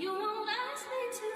You won't ask me to.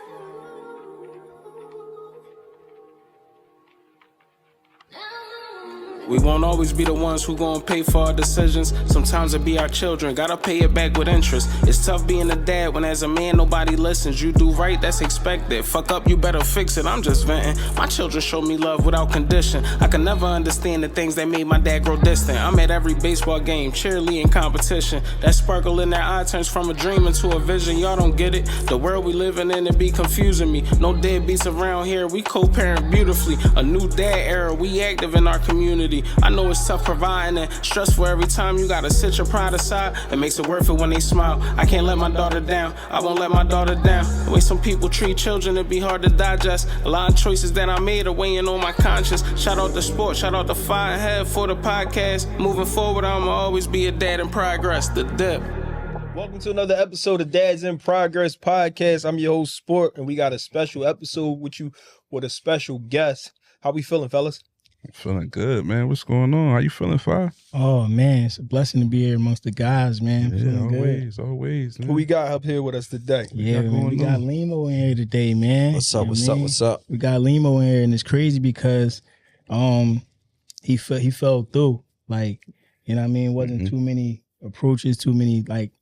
We won't always be the ones who gon' pay for our decisions. Sometimes it be our children, gotta pay it back with interest. It's tough being a dad when as a man nobody listens. You do right, that's expected. Fuck up, you better fix it, I'm just venting. My children show me love without condition. I can never understand the things that made my dad grow distant. I'm at every baseball game, cheerleading competition. That sparkle in their eye turns from a dream into a vision. Y'all don't get it, the world we living in, it be confusing me. No deadbeats around here, we co-parent beautifully. A new dad era, we active in our community. I know it's tough providing and stressful every time you gotta sit your pride aside. It makes it worth it when they smile. I can't let my daughter down, I won't let my daughter down. The way some people treat children, it be hard to digest. A lot of choices that I made are weighing on my conscience. Shout out to sports, shout out to Firehead for the podcast. Moving forward, I'ma always be a dad in progress, the dip. Welcome to another episode of Dads in Progress podcast. I'm your host, Sport, and we got a special episode with you with a special guest. How we feeling, fellas? I'm feeling good, man. What's going on? How you feeling, Fi? Oh, man, it's a blessing to be here amongst the guys, man. Yeah, Feeling always, man. Who we got up here with us today? Yeah, man, we got Leemo in here today, man. What's up? What's up? We got Leemo in here, and it's crazy because he fell through. Like, you know what I mean? Wasn't too many approaches, too many, like,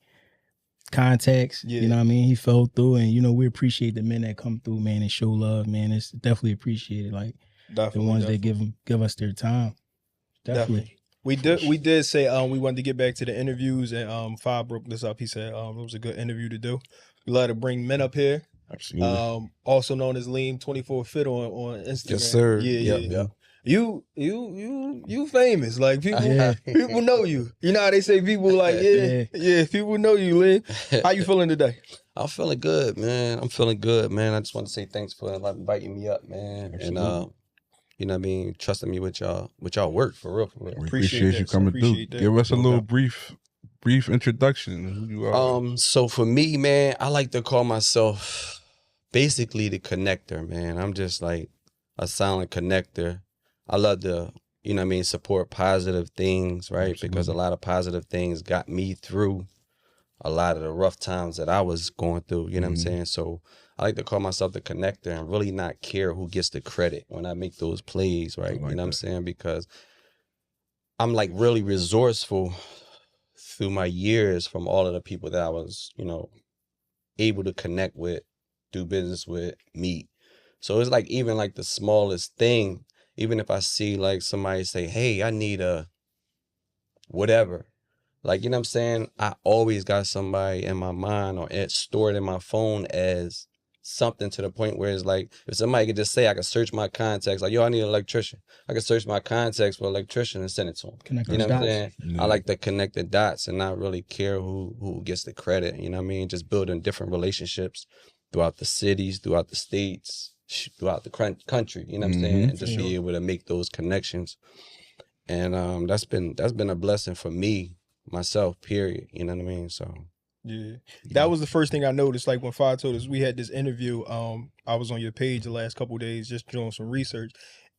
contacts. Yeah. You know what I mean? He fell through, and, you know, we appreciate the men that come through, man, and show love, man. It's definitely appreciated. Like, the ones that give us their time. Definitely. We did say we wanted to get back to the interviews, and Fi broke this up. He said it was a good interview to do. We love to bring men up here. Absolutely. Also known as Leemo24Fit on Instagram. Yes, sir. Yeah. You famous. Like people Yeah. people know you. You know how they say people like, yeah, people know you, Leem. How you feeling today? I'm feeling good, man. I just want to say thanks for inviting me up, man. Absolutely. And you know what I mean, trusting me with y'all work for real. We Appreciate appreciate that, you so coming appreciate through. that. Give us a No little doubt. brief introduction of who you are. So for me, man, I like to call myself basically the connector, man. I'm just like a silent connector. I love to, you know what I mean, support positive things, right? Absolutely. Because a lot of positive things got me through a lot of the rough times that I was going through, you know what I'm saying? So I like to call myself the connector and really not care who gets the credit when I make those plays, right? I like You know what I'm that. saying? Because I'm like really resourceful through my years from all of the people that I was, you know, able to connect with, do business with, meet. So it's like even like the smallest thing, even if I see like somebody say, hey, I need a whatever. Like, you know what I'm saying? I always got somebody in my mind or stored in my phone as something to the point where it's like, if somebody could just say, I could search my contacts, like, yo, I need an electrician. I could search my contacts for an electrician and send it to him. Connect You know those what I'm dots. saying? Yeah. I like to connect the dots and not really care who gets the credit. You know what I mean? Just building different relationships throughout the cities, throughout the states, throughout the country. You know what I'm saying? And just be able to make those connections. And that's been a blessing for me, myself, period. You know what I mean? So Yeah. That was the first thing I noticed. Like when Fi told us we had this interview, I was on your page the last couple of days just doing some research,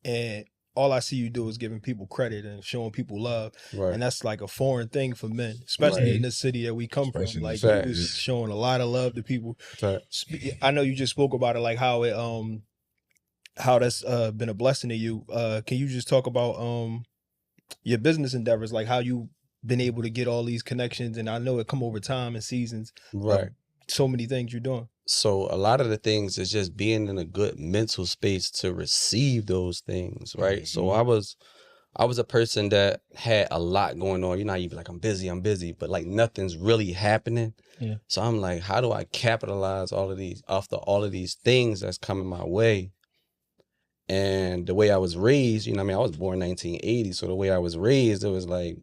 and all I see you do is giving people credit and showing people love. right. And that's like a foreign thing for men, especially Right. in this city that we come Especially from. in Like the you city. was showing a lot of love to people. Facts. I know you just spoke about it, like how it how that's been a blessing to you. Can you just talk about your business endeavors, like how you been able to get all these connections? And I know it come over time and seasons. Right. So many things you're doing. So a lot of the things is just being in a good mental space to receive those things, right? So I was a person that had a lot going on. You know, how you be like, I'm busy, but like nothing's really happening. Yeah. So I'm like, how do I capitalize after all of these things that's coming my way? And the way I was raised, you know what I mean? I was born in 1980. So the way I was raised, it was like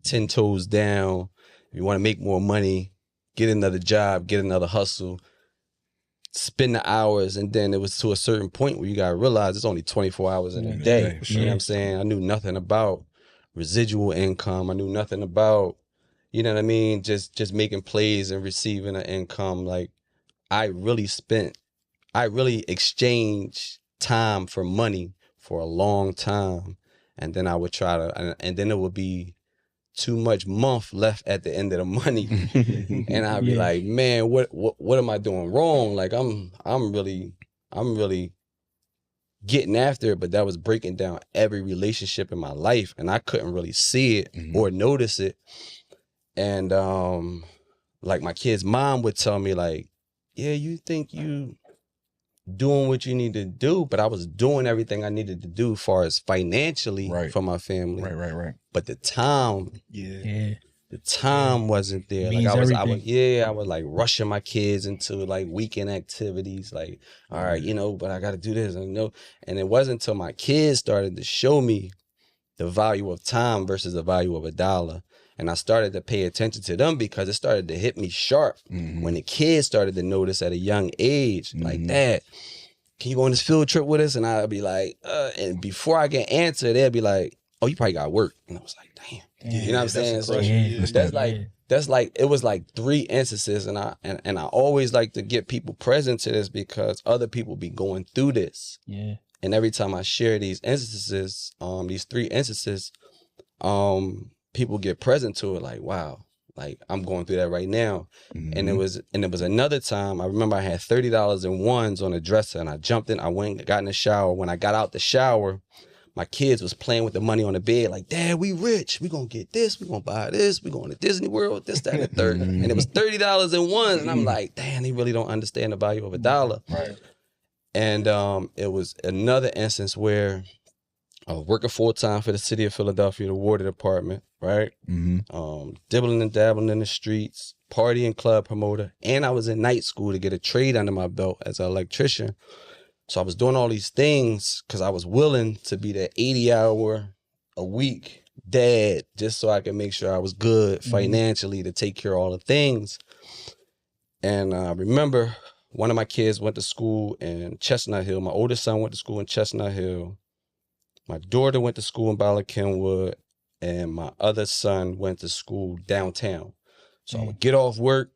10 toes down. If you want to make more money, get another job, get another hustle, spend the hours. And then it was to a certain point where you got to realize it's only 24 hours in a day. For You know what I'm saying? I knew nothing about residual income. I knew nothing about, you know what I mean? Just making plays and receiving an income. Like I really exchanged time for money for a long time. And then I would try to, and then it would be too much month left at the end of the money. And I'd be like, man, what am I doing wrong? Like I'm really getting after it, but that was breaking down every relationship in my life, and I couldn't really see it or notice it. And like my kid's mom would tell me like, yeah, you think you doing what you need to do, but I was doing everything I needed to do as far as financially for my family. Right. But the time, the time wasn't there. Like I was like rushing my kids into like weekend activities. Like, all right, you know, but I got to do this, and and it wasn't until my kids started to show me the value of time versus the value of a dollar. And I started to pay attention to them because it started to hit me sharp when the kids started to notice at a young age, like, Dad, can you go on this field trip with us? And I'd be like, and before I can answer, they'd be like, oh, you probably got work. And I was like, damn. You know what I'm saying? So that's like, it was like 3 instances. And I always like to get people present to this because other people be going through this. Yeah. And every time I share these instances, these 3 instances, people get present to it like, wow, like I'm going through that right now. And it was another time, I remember I had $30 in ones on a dresser, and I jumped in, I went and got in the shower. When I got out the shower, my kids was playing with the money on the bed, like, Dad, we rich, we gonna get this, we gonna buy this, we going to Disney World, this, that, and the third. And it was $30 in ones, and I'm like, damn, they really don't understand the value of a dollar. Right. And it was another instance where I was working full-time for the city of Philadelphia, the water department, right? Dibbling and dabbling in the streets, party and club promoter, and I was in night school to get a trade under my belt as an electrician. So I was doing all these things because I was willing to be that 80-hour a week dad just so I could make sure I was good financially to take care of all the things. And I remember one of my kids went to school in Chestnut Hill. My oldest son went to school in Chestnut Hill. My daughter went to school in Bala Kenwood, and my other son went to school downtown. So I would get off work,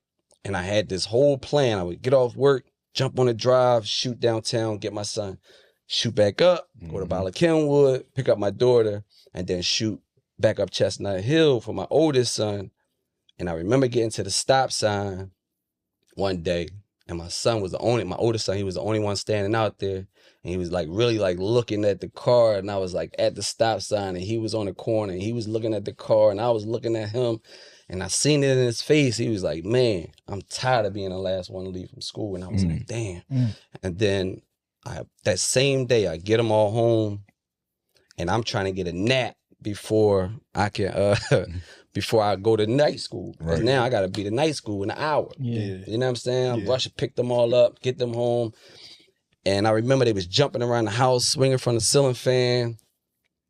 and I had this whole plan. I would get off work, jump on the drive, shoot downtown, get my son, shoot back up, go to Bala Kenwood, pick up my daughter, and then shoot back up Chestnut Hill for my oldest son. And I remember getting to the stop sign one day, and my oldest son, he was the only one standing out there. And he was like really like looking at the car, and I was like at the stop sign, and he was on the corner, and he was looking at the car, and I was looking at him, and I seen it in his face. He was like, man, I'm tired of being the last one to leave from school. And I was like, damn. And then that same day, I get them all home, and I'm trying to get a nap before I can before I go to night school. Because now I got to be to night school in an hour. You know what I'm saying? I rush to pick them all up, get them home. And I remember they was jumping around the house, swinging from the ceiling fan,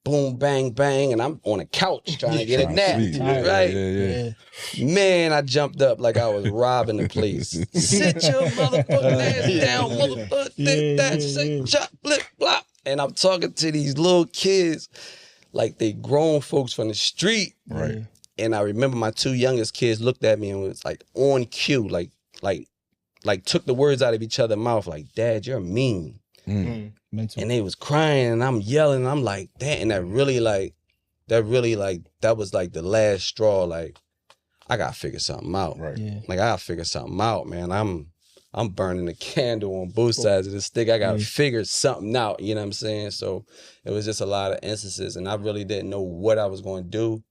boom, bang, bang, and I'm on a couch trying to get a nap, right? Man, I jumped up like I was robbing the place. Sit your motherfucking ass down, motherfucker, that shit, chop, blip, blop. And I'm talking to these little kids like they grown folks from the street. Right. And I remember my 2 youngest kids looked at me and was like on cue, like took the words out of each other's mouth, like, Dad, you're mean. And they was crying, and I'm yelling, and I'm like, that, and that was like the last straw. Like, I gotta figure something out. Right. Yeah. Like, I gotta figure something out, man. I'm burning the candle on both sides of the stick. I gotta figure something out, you know what I'm saying? So it was just a lot of instances, and I really didn't know what I was gonna do.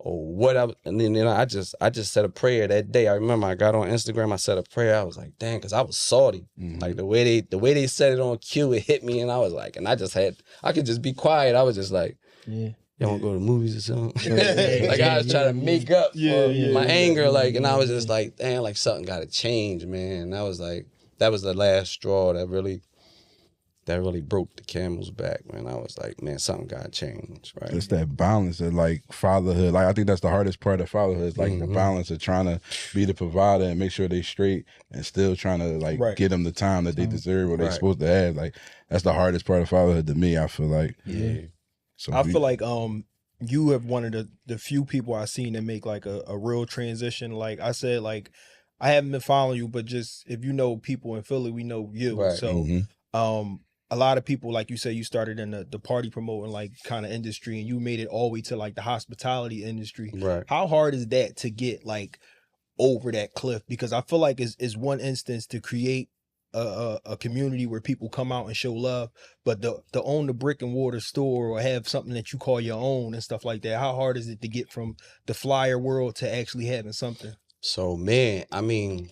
And then I just said a prayer that day. I remember I got on Instagram, I said a prayer. I was like, dang, because I was salty. Like the way they said it on cue, it hit me, and I was like, and I could just be quiet. I was just like, y'all want to go to the movies or something? Like I was trying to make up for my anger, like, and I was just like, damn, like something got to change, man. And that was the last straw that really broke the camel's back, man. I was like, man, something got to change, right? It's that balance of like fatherhood. Like I think that's the hardest part of fatherhood is like the balance of trying to be the provider and make sure they straight and still trying to like get them the time that they deserve or they're supposed to have. Like that's the hardest part of fatherhood to me, I feel like. Yeah. So I feel like you have one of the few people I've seen that make like a real transition. Like I said, like I haven't been following you, but just if you know people in Philly, we know you. Right. So a lot of people, like you said, you started in the party promoting like kind of industry, and you made it all the way to like the hospitality industry. Right. How hard is that to get like over that cliff? Because I feel like it's one instance to create a community where people come out and show love, but to own the brick and mortar store or have something that you call your own and stuff like that, how hard is it to get from the flyer world to actually having something? So, man, I mean,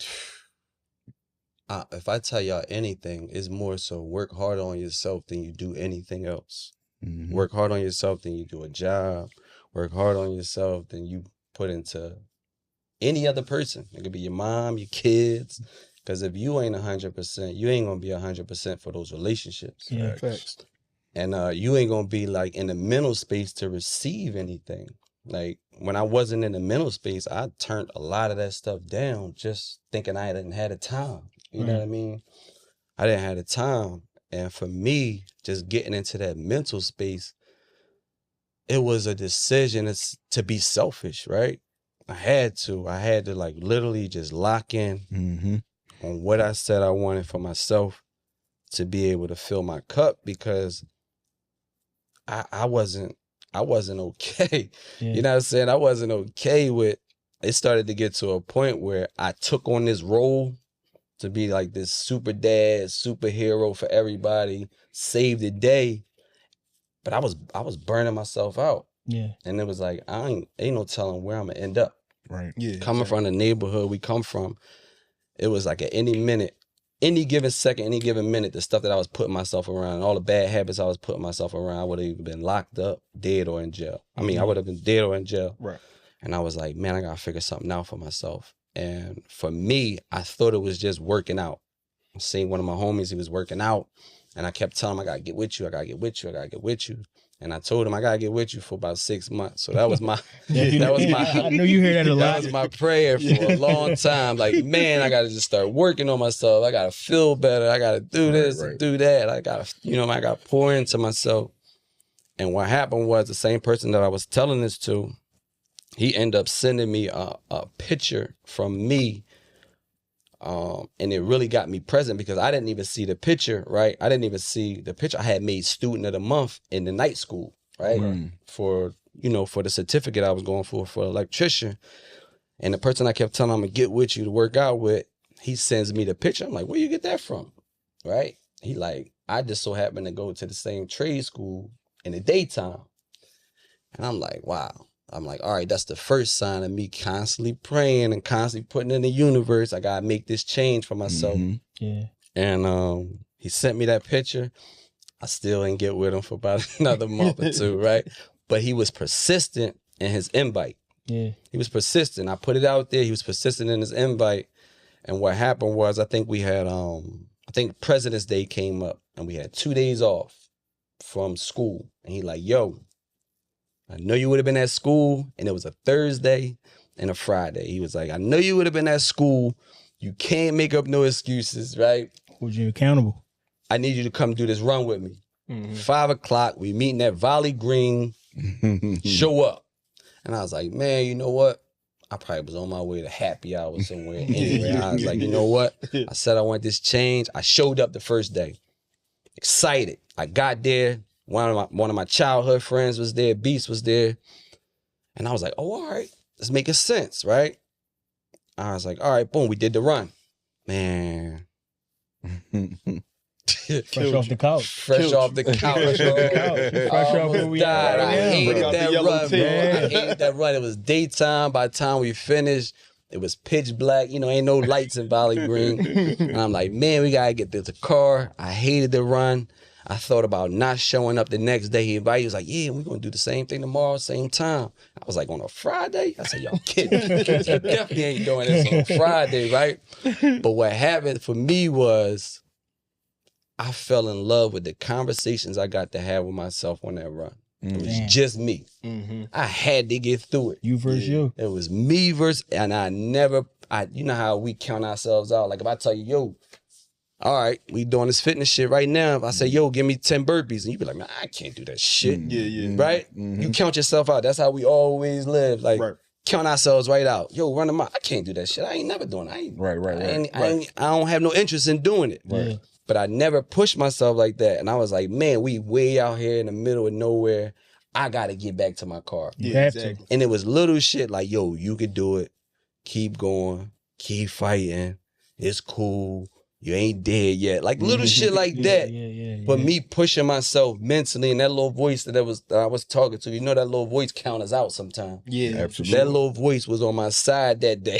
if I tell y'all anything, it's more so work hard on yourself than you do anything else. Mm-hmm. Work hard on yourself than you do a job. Work hard on yourself than you put into any other person. It could be your mom, your kids. Because if you ain't 100%, you ain't going to be 100% for those relationships. Yeah, facts. And you ain't going to be like in the mental space to receive anything. Like when I wasn't in the mental space, I turned a lot of that stuff down just thinking I didn't have the time. You know what I mean? I didn't have the time. And for me, just getting into that mental space, it was a decision to be selfish, right? I had to like literally just lock in on what I said I wanted for myself to be able to fill my cup, because I wasn't okay. Yeah. You know what I'm saying? I wasn't okay with, it started to get to a point where I took on this role to be like this super dad, superhero for everybody, save the day. But I was burning myself out. Yeah. And it was like, ain't no telling where I'm gonna end up. Right. Yeah. Coming from the neighborhood we come from, it was like at any minute, any given second, any given minute, the stuff that I was putting myself around, all the bad habits I was putting myself around, I would have either been locked up, dead, or in jail. I mean, I would have been dead or in jail. Right. And I was like, man, I gotta figure something out for myself. And for me, I thought it was just working out. I seen one of my homies, he was working out, and I kept telling him, I gotta get with you, I gotta get with you, I gotta get with you. And I told him I gotta get with you for about 6 months. So that was my, I know you hear that a lot. That was my prayer for a long time. Like, man, I gotta just start working on myself. I gotta feel better. I gotta do this and do that. I gotta, I gotta pour into myself. And what happened was the same person that I was telling this to, he ended up sending me a picture from me. And it really got me present because I didn't even see the picture, right? I didn't even see the picture. I had made student of the month in the night school, right? For, for the certificate I was going for electrician. And the person I kept telling him I'm gonna get with you to work out with, he sends me the picture. I'm like, where you get that from? Right? He like, I just so happened to go to the same trade school in the daytime. And I'm like, wow. I'm like, all right, that's the first sign of me constantly praying and constantly putting in the universe. I gotta make this change for myself. Yeah. And he sent me that picture. I still ain't get with him for about another month or two, right? But he was persistent in his invite. Yeah. He was persistent. I put it out there. He was persistent in his invite. And what happened was, I think we had, I think President's Day came up and we had 2 days off from school. And he like, yo, I know you would have been at school, and it was a Thursday and a Friday. He was like, I know you would have been at school. You can't make up no excuses, right? Hold you accountable. I need you to come do this run with me. 5 o'clock, we meeting at Valley Green. Show up. And I was like, man, you know what? I probably was on my way to happy hour somewhere anyway. I was like, you know what? I said I want this change. I showed up the first day. Excited. I got there. One of my childhood friends was there. Beast was there. And I was like, oh, all right. Let's make it sense, right? I was like, all right, boom. We did the run. Man. Fresh off the couch. Fresh off the couch. I almost died. I hated that run, bro. I hated that run. It was daytime. By the time we finished, it was pitch black. Ain't no lights in Valley Green. And I'm like, man, we got to get this car. I hated the run. I thought about not showing up the next day. He invited. He was like, yeah, we're going to do the same thing tomorrow, same time. I was like, on a Friday? I said, y'all kidding. You definitely ain't doing this on a Friday, right? But what happened for me was I fell in love with the conversations I got to have with myself on that run. It was just me. I had to get through it. You versus you. It was me versus, and you know how we count ourselves out. Like if I tell you, yo, all right, we doing this fitness shit right now. If I say, yo, give me 10 burpees, and you be like, man, I can't do that shit. Right? You count yourself out. That's how we always live. Like, count ourselves right out. Yo, run them out. I can't do that shit. I ain't never doing it. I don't have no interest in doing it. But I never pushed myself like that. And I was like, man, we way out here in the middle of nowhere. I got to get back to my car. Yeah, exactly. And it was little shit like, yo, you could do it. Keep going. Keep fighting. It's cool. You ain't dead yet. Like little shit like that. But me pushing myself mentally, and that little voice that I was talking to, you know, that little voice counters out sometimes. Yeah, absolutely. That little voice was on my side that day.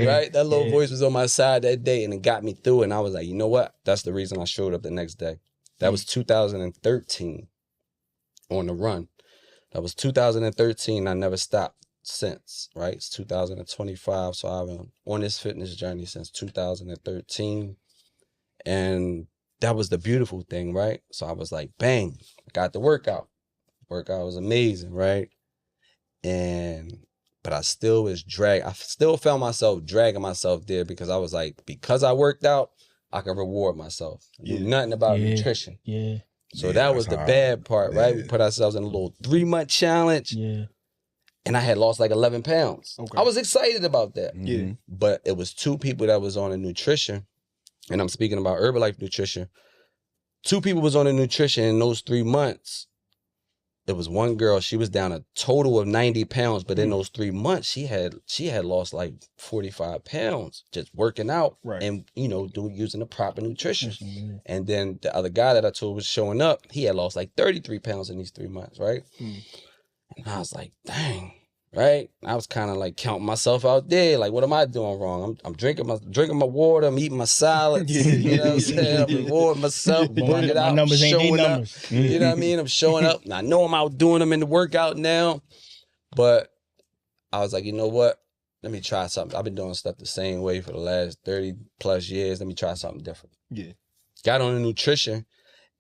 Right? That little voice was on my side that day, and it got me through. And I was like, you know what? That's the reason I showed up the next day. That was 2013 on the run. That was 2013. I never stopped since, right? It's 2025. So I've been on this fitness journey since 2013. And that was the beautiful thing, right? So I was like, bang, I got the workout. Workout was amazing, right? But I still was I still found myself dragging myself there because I was like, because I worked out, I can reward myself. I knew nothing about nutrition. Yeah. So that was the bad part, right? We put ourselves in a little 3-month challenge. Yeah. And I had lost like 11 pounds. Okay. I was excited about that. Yeah. But it was 2 people that was on a nutrition. And I'm speaking about Herbalife nutrition. 2 people was on a nutrition in those 3 months. It was one girl, she was down a total of 90 pounds, but in those 3 months, she had lost like 45 pounds just working out and, you know, using the proper nutrition. And then the other guy that I told was showing up, he had lost like 33 pounds in these 3 months, right? And I was like, dang, right? I was kind of like counting myself out there. Like, what am I doing wrong? I'm drinking my water. I'm eating my salads. You know what I'm saying? I'm rewarding myself. Working it out. Numbers ain't showing up. numbers. You know what I mean? I'm showing up. And I know I'm out doing them in the workout now. But I was like, you know what? Let me try something. I've been doing stuff the same way for the last 30 plus years. Let me try something different. Yeah. Got on the nutrition.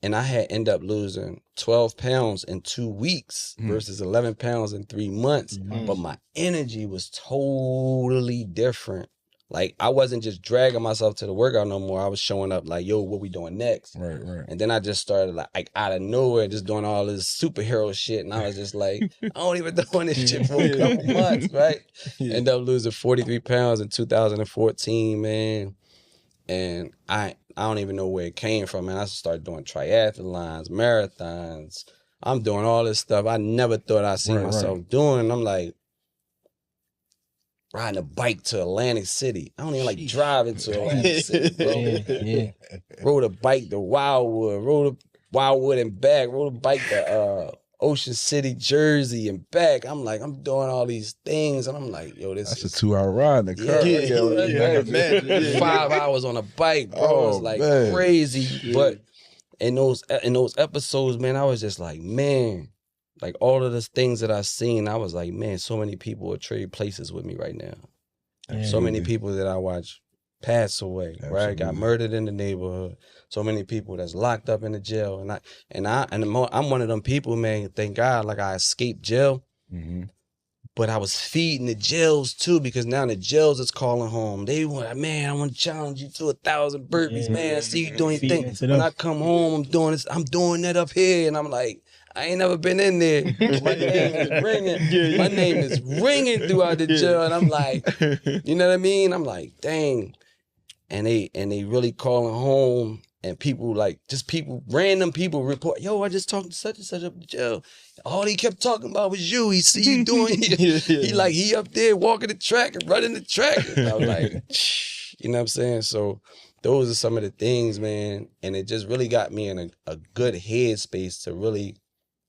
And I had ended up losing 12 pounds in 2 weeks versus 11 pounds in 3 months. But my energy was totally different. Like, I wasn't just dragging myself to the workout no more. I was showing up like, yo, what we doing next? Right. And then I just started like out of nowhere just doing all this superhero shit. And I was just like, I don't even doing this shit for a couple months, right? Ended up losing 43 pounds in 2014, man. And I don't even know where it came from, man. I started doing triathlons, marathons. I'm doing all this stuff I never thought I'd see myself doing. And I'm like, riding a bike to Atlantic City. I don't even like driving to Atlantic City, bro. Rode a bike to Wildwood and back. Rode a bike to Ocean City, Jersey and back. I'm like, I'm doing all these things. And I'm like, yo, this That's is a 2-hour ride in the car. I can imagine. 5 hours on a bike, bro. It's like crazy. But in those episodes, man, I was just like, man, like all of the things that I seen, I was like, man, so many people would trade places with me right now. So many people that I watch pass away, right? Got murdered in the neighborhood. So many people that's locked up in the jail. And I'm one of them people, man, thank God, like I escaped jail. But I was feeding the jails too, because now the jails is calling home. They want, man, I want to challenge you to 1,000 burpees, man. I see you doing your thing. When I come home, I'm doing this, I'm doing that up here. And I'm like, I ain't never been in there. My name is ringing. My name is ringing throughout the jail. And I'm like, you know what I mean? I'm like, dang. And they really calling home. And people like, just people, random people report, yo, I just talked to such and such up in jail. All he kept talking about was you. He see you doing it. He up there walking the track and running the track. And I was like, you know what I'm saying? So those are some of the things, man. And it just really got me in a good headspace to really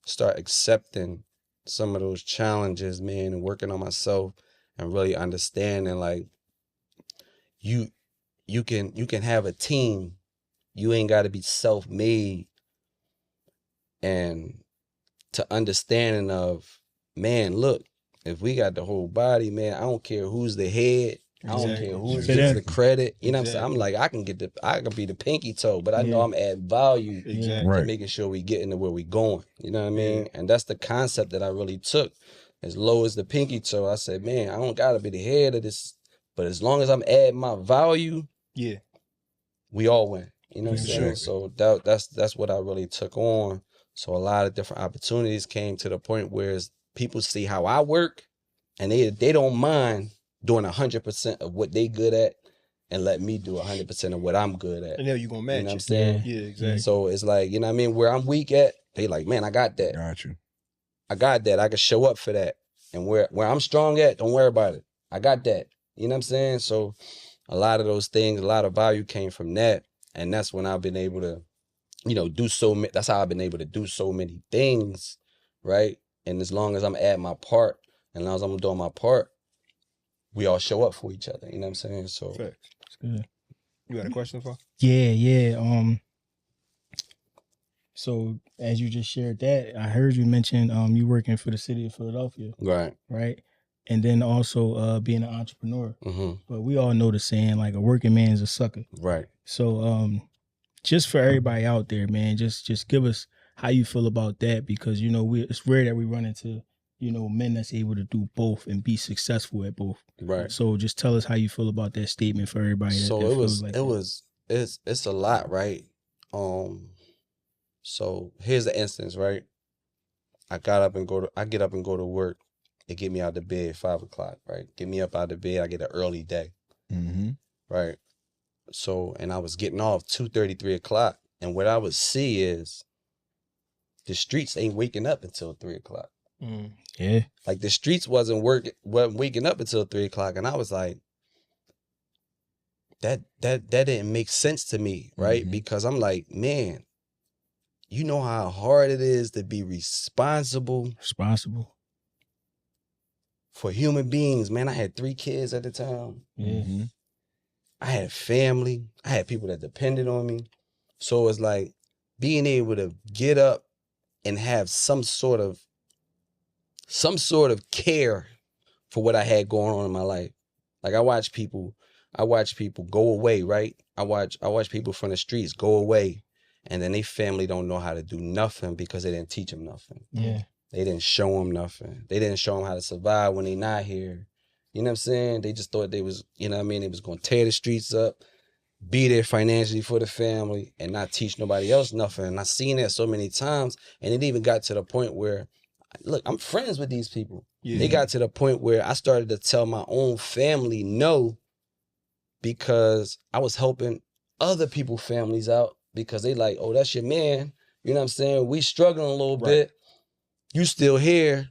start accepting some of those challenges, man, and working on myself and really understanding like you can have a team. You ain't got to be self-made. And to understanding of, man, look, if we got the whole body, man, I don't care who's the head. I don't care who gets the credit. You know what I'm saying? I'm like, I can be the pinky toe, but I know I'm adding value to making sure we get into where we going. You know what I mean? And that's the concept that I really took. As low as the pinky toe, I said, man, I don't gotta be the head of this, but as long as I'm adding my value, we all win. You know what I'm saying? So that's what I really took on. So a lot of different opportunities came to the point where people see how I work, and they don't mind doing 100% of what they good at and let me do 100% of what I'm good at. And then you gonna match. You know what I'm saying? Yeah, exactly. So it's like, you know what I mean? Where I'm weak at, they like, man, I got that. Got you. I got that. I can show up for that. And where I'm strong at, don't worry about it. I got that. You know what I'm saying? So a lot of those things, a lot of value came from that. And that's when I've been able to, you know, do so many, that's how I've been able to do so many things, right? And as long as I'm at my part, and as long as I'm doing my part, we all show up for each other. You know what I'm saying? So Facts. Good. You got a question for? Yeah. So as you just shared that, I heard you mention you working for the city of Philadelphia. Right. And then also being an entrepreneur. Mm-hmm. But we all know the saying, like, a working man is a sucker. Right. So just for everybody out there, man, just give us how you feel about that, because, you know, it's rare that we run into, you know, men that's able to do both and be successful at both. Right. So just tell us how you feel about that statement for everybody. So it's a lot, right? So here's the instance, right? I get up and go to work. It get me out of bed at 5 o'clock, right? Get me up out of bed. I get an early day, right? So, and I was getting off 2:30, 3 o'clock. And what I would see is the streets ain't waking up until 3 o'clock. Yeah. Like the streets wasn't waking up until 3 o'clock. And I was like, that didn't make sense to me, right? Because I'm like, man, you know how hard it is to be responsible for human beings, man. I had 3 kids at the time. I had family. I had people that depended on me. So it's like being able to get up and have some sort of care for what I had going on in my life. Like I watch people go away, right? I watch people from the streets go away, and then they family don't know how to do nothing because they didn't teach them nothing. Yeah. They didn't show them nothing. They didn't show them how to survive when they not here. You know what I'm saying? They just thought they was, you know what I mean? They was going to tear the streets up, be there financially for the family, and not teach nobody else nothing. And I seen that so many times, and it even got to the point where, look, I'm friends with these people. Yeah. They got to the point where I started to tell my own family no, because I was helping other people's families out, because they like, oh, that's your man. You know what I'm saying? We struggling a little bit. You still here.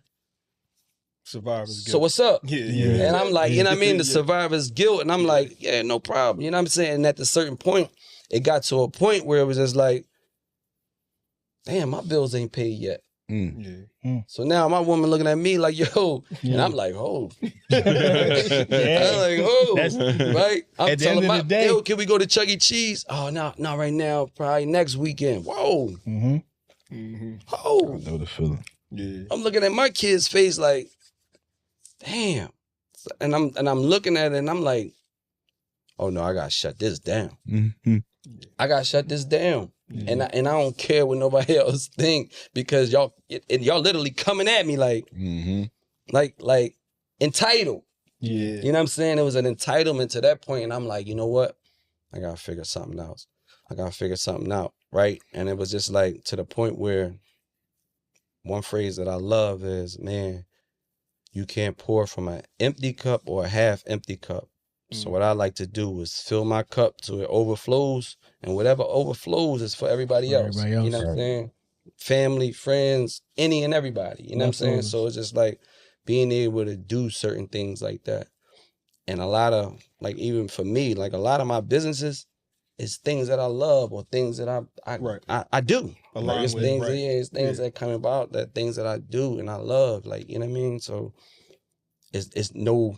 Survivor's guilt. So what's up? Yeah. And I'm like, you know what I mean? The survivor's guilt. And I'm like, yeah, no problem. You know what I'm saying? And at a certain point, it got to a point where it was just like, damn, my bills ain't paid yet. So now my woman looking at me like, yo, and I'm like, oh. I'm like, oh, right? I'm telling my, yo, can we go to Chuck E. Cheese? Oh, no, not right now. Probably next weekend. Whoa. Oh. I know the feeling. Yeah. I'm looking at my kid's face like, damn. And I'm looking at it and I'm like, oh no, I gotta shut this down. I gotta shut this down. And I don't care what nobody else think, because y'all literally coming at me like entitled. Yeah. You know what I'm saying? It was an entitlement to that point, and I'm like, you know what? I gotta figure something else. I gotta figure something out, right? And it was just like to the point where one phrase that I love is, man, you can't pour from an empty cup or a half empty cup. So what I like to do is fill my cup till it overflows, and whatever overflows is for everybody else. You know what I'm saying? Family, friends, any and everybody. You know what I'm saying? So it's just like being able to do certain things like that. And a lot of, like, even for me, like a lot of my businesses is things that I love or things that I do. Like it's things, it's things that come about, that things that I do and I love. Like, you know what I mean? So it's no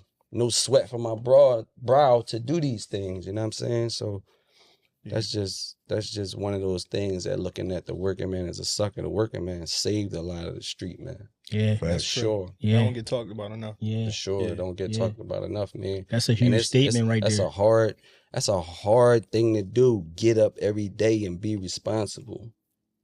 sweat from my brow to do these things, you know what I'm saying? So that's just one of those things that, looking at the working man as a sucker, the working man saved a lot of the street, man. Yeah. For sure. Yeah. Don't get talked about enough. Yeah. For sure. Yeah. Don't get talked about enough, man. That's a huge statement right there. That's a hard thing to do. Get up every day and be responsible.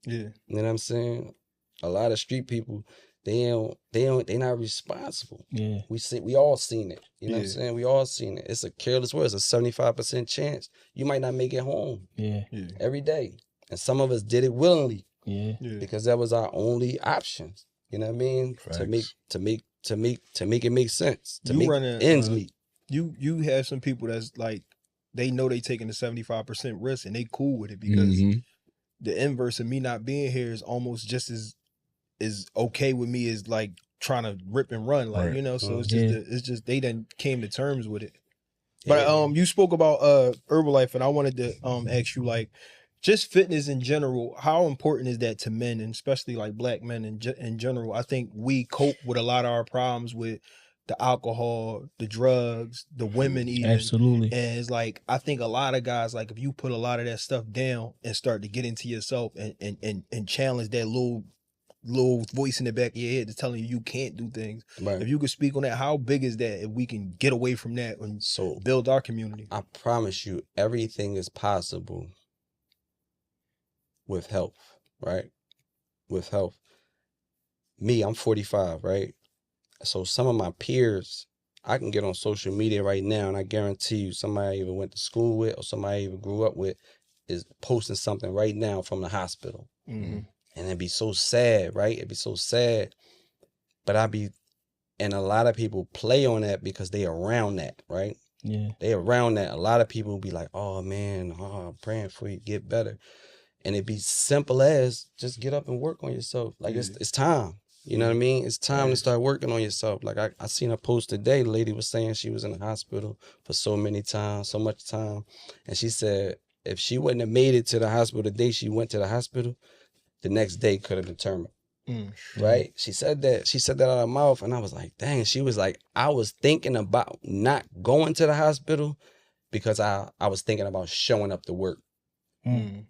Yeah. You know what I'm saying? A lot of street people, they not responsible. Yeah. We all seen it. You know what I'm saying? We all seen it. It's a careless word. It's a 75% chance you might not make it home. Yeah. Every day. And some of us did it willingly. Yeah. Because that was our only option. You know what I mean? Facts. To make it make sense. To make ends meet. You have some people that's like they know they taking the 75% risk and they cool with it, because the inverse of me not being here is almost just as okay with me as like trying to rip and run, like, you know. So it's just they done came to terms with it. But you spoke about Herbalife, and I wanted to ask you, like, just fitness in general, how important is that to men, and especially like black men in general? I think we cope with a lot of our problems with the alcohol, the drugs, the women even. Absolutely. And it's like, I think a lot of guys, like, if you put a lot of that stuff down and start to get into yourself and challenge that little voice in the back of your head that's telling you can't do things. Right. If you could speak on that, how big is that if we can get away from that and build our community? I promise you, everything is possible with health, right? With health. Me, I'm 45, right? So some of my peers, I can get on social media right now, and I guarantee you somebody I either went to school with or somebody I even grew up with is posting something right now from the hospital. And it'd be so sad, right? It'd be so sad. But and a lot of people play on that because they around that, right? Yeah. They around that. A lot of people be like, oh man, I'm praying for you, get better. And it'd be simple as just get up and work on yourself. Like it's time. You know what I mean? It's time to start working on yourself. Like I seen a post today, the lady was saying she was in the hospital for so much time. And she said if she wouldn't have made it to the hospital the day she went to the hospital, the next day could have determined. Right? She said that out of her mouth, and I was like, dang. She was like, I was thinking about not going to the hospital because I was thinking about showing up to work.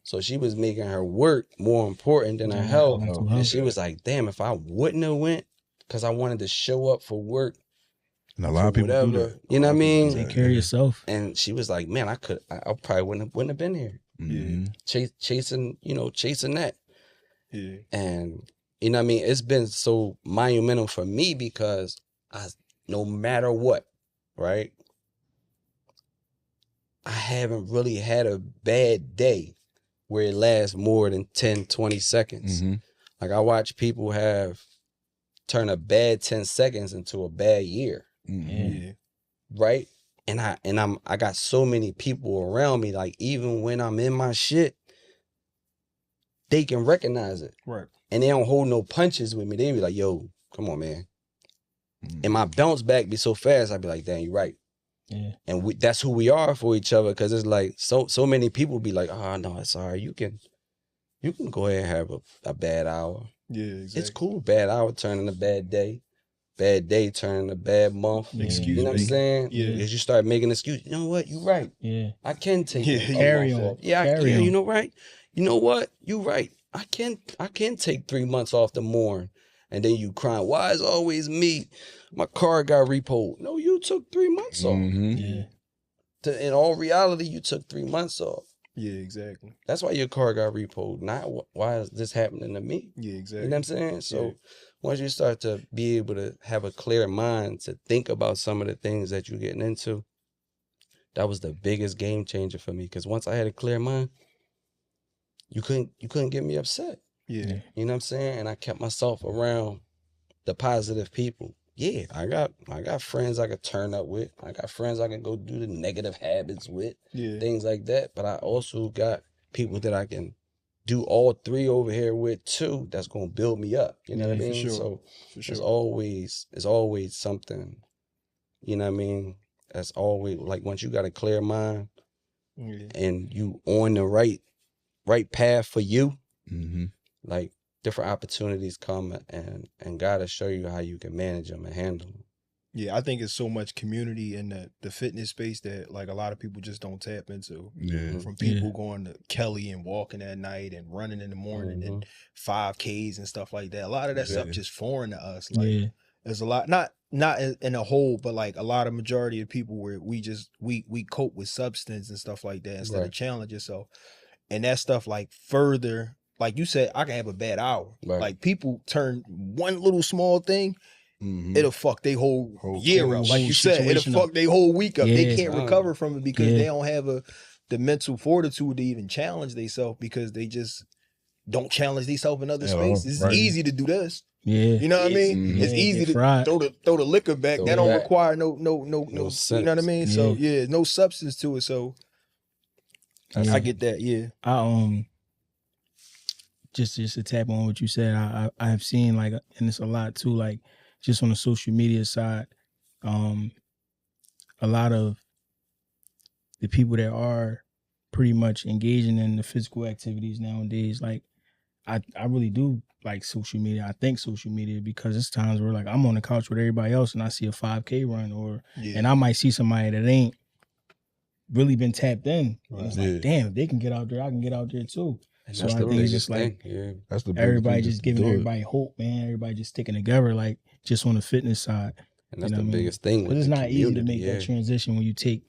So she was making her work more important than her health. And she was like, damn, if I wouldn't have went because I wanted to show up for work. And a lot of people do that. You know what I mean? Take care of yourself. And she was like, man, I probably wouldn't have been here. Chasing that. Yeah. And you know what I mean? It's been so monumental for me because no matter what, right? I haven't really had a bad day where it lasts more than 10, 20 seconds. Like I watch people turn a bad 10 seconds into a bad year. Right? And I got so many people around me, like even when I'm in my shit, they can recognize it. Right. And they don't hold no punches with me. They be like, yo, come on, man. And my bounce back be so fast, I'd be like, dang, you right. Yeah. And that's who we are for each other, because it's like so many people be like, oh no, it's all right. You can go ahead and have a bad hour. Yeah, exactly. It's cool. Bad hour turning a bad day. Bad day turning a bad month. Excuse me. You know what I'm saying? Yeah. Because you start making excuses. You know what? You right. Yeah. I can take carry on. Yeah, I can. You know, right? You know what? You right. I can take 3 months off to mourn. And then you crying, why is it always me? My car got repoed. No, you took 3 months off. Yeah. In all reality, you took 3 months off. Yeah, exactly. That's why your car got repoed. Not why is this happening to me? Yeah, exactly. You know what I'm saying? So once you start to be able to have a clear mind to think about some of the things that you're getting into, that was the biggest game changer for me. Because once I had a clear mind, you couldn't get me upset. Yeah. You know what I'm saying? And I kept myself around the positive people. Yeah, I got friends I could turn up with. I got friends I can go do the negative habits with. Yeah. Things like that. But I also got people that I can do all three over here with too, that's gonna build me up. You know what I mean? Sure. So it's always something, you know what I mean? That's always like once you got a clear mind and you on the right path for you. Like different opportunities come and God will show you how you can manage them and handle them. Yeah, I think it's so much community in the fitness space that like a lot of people just don't tap into. Yeah. From people going to Kelly and walking at night and running in the morning and 5Ks and stuff like that. A lot of that stuff just foreign to us. Like there's a lot, not in a whole, but like a lot of majority of people where we cope with substance and stuff like that instead of challenge yourself. And that stuff like further. Like you said, I can have a bad hour. Right. Like people turn one little small thing, it'll fuck their whole year up. Like you said, it'll fuck their whole week up. Yeah. They can't recover from it because they don't have the mental fortitude to even challenge themselves because they just don't challenge themselves in other spaces. It's easy to do this. Yeah. You know what I mean? It's easy to throw the liquor back. That don't require no you know what I mean? So no substance to it. So I get that. Yeah. Just to tap on what you said, I have seen like, and it's a lot too, like just on the social media side, a lot of the people that are pretty much engaging in the physical activities nowadays, like I really do like social media. I think social media, because it's times where like I'm on the couch with everybody else and I see a 5K run and I might see somebody that ain't really been tapped in. And it's like, damn, if they can get out there, I can get out there too. And so that's I the think it's biggest just like that's the everybody just giving everybody hope, man. Everybody just sticking together, like just on the fitness side. And that's the biggest thing. Because it's not easy to make that transition when you take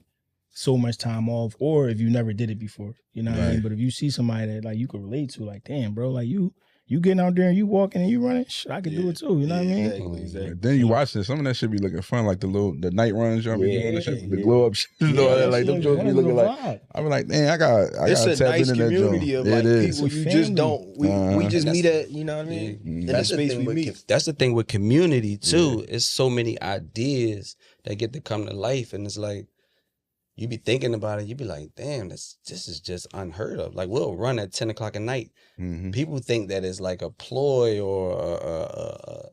so much time off, or if you never did it before. You know what I mean? But if you see somebody that like you can relate to, like, damn, bro, like you getting out there and you walking and you running, I could do it too. You know what I mean? Exactly. Then you watch this. Some of that should be looking fun, like the night runs. You know, the glow up shit, like them jokes be looking like. I be like, man, I got. It's a tap nice into community of like people you just don't. We just meet at. You know what I mean? And that's the space we meet. That's the thing with community too. It's so many ideas that get to come to life, and it's like, you be thinking about it, you be like, damn, this is just unheard of. Like, we'll run at 10 o'clock at night. People think that it's like a ploy or